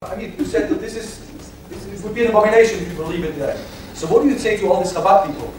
I mean, you said that this would be an abomination if you believe in that. So what do you say to all these Chabad people?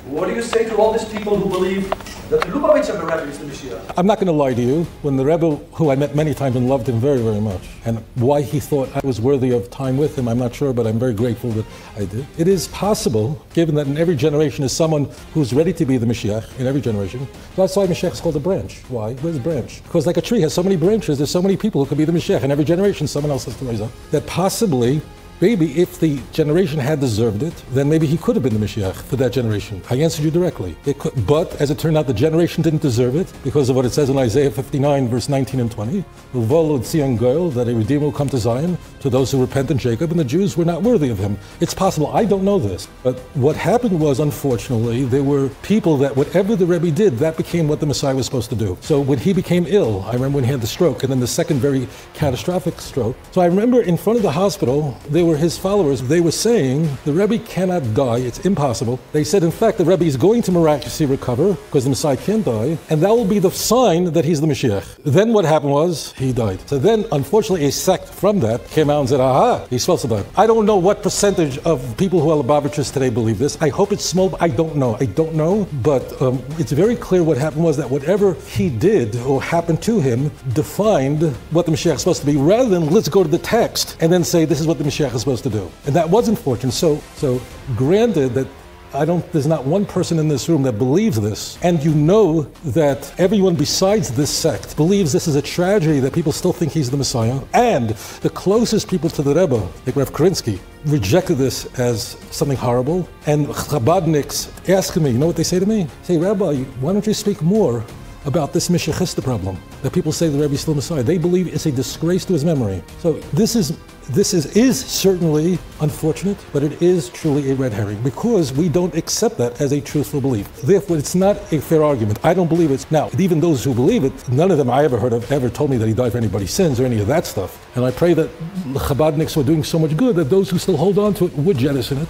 What do you say to all these people who believe that the Mlubavitch of the Rebbe is the Mashiach? I'm not going to lie to you. When the Rebbe, who I met many times and loved him very, very much, and why he thought I was worthy of time with him, I'm not sure, but I'm very grateful that I did. It is possible, given that in every generation is someone who's ready to be the Mashiach, in every generation. That's why Mashiach is called a branch. Why? Where's the branch? Because like a tree has so many branches, there's so many people who could be the Mashiach. In every generation, someone else has to rise up. That possibly, maybe if the generation had deserved it, then maybe he could have been the Mashiach for that generation. I answered you directly. It could, but as it turned out, the generation didn't deserve it because of what it says in Isaiah 59, verse 19 and 20. That a Redeemer will come to Zion, to those who repent in Jacob, and the Jews were not worthy of him. It's possible. I don't know this. But what happened was, unfortunately, there were people that whatever the Rebbe did, that became what the Messiah was supposed to do. So when he became ill, I remember when he had the stroke, and then the second very catastrophic stroke. So I remember in front of the hospital, they were his followers, they were saying, the Rebbe cannot die, it's impossible. They said, in fact, the Rebbe is going to miraculously recover, because the Messiah can't die, and that will be the sign that he's the Mashiach. Then what happened was, he died. So then, unfortunately, a sect from that came out and said, aha, he's supposed to die. I don't know what percentage of people who are Lubavitchers today believe this. I hope it's small, I don't know, but it's very clear what happened was that whatever he did or happened to him defined what the Mashiach is supposed to be, rather than let's go to the text and then say this is what the Mashiach is supposed to do. And that was unfortunate. So granted that there's not one person in this room that believes this, and you know that everyone besides this sect believes this is a tragedy that people still think he's the Messiah, and the closest people to the Rebbe, like Rav Karinsky, rejected this as something horrible, and Chabadniks ask me, you know what they say to me? Say, Rabbi, why don't you speak more about this Mashiachista problem, that people say the Rebbe is still Messiah. They believe it's a disgrace to his memory. So this is certainly unfortunate, but it is truly a red herring because we don't accept that as a truthful belief. Therefore, it's not a fair argument. I don't believe it. Now, even those who believe it, none of them I ever heard of ever told me that he died for anybody's sins or any of that stuff. And I pray that the Chabadniks were doing so much good that those who still hold on to it would jettison it.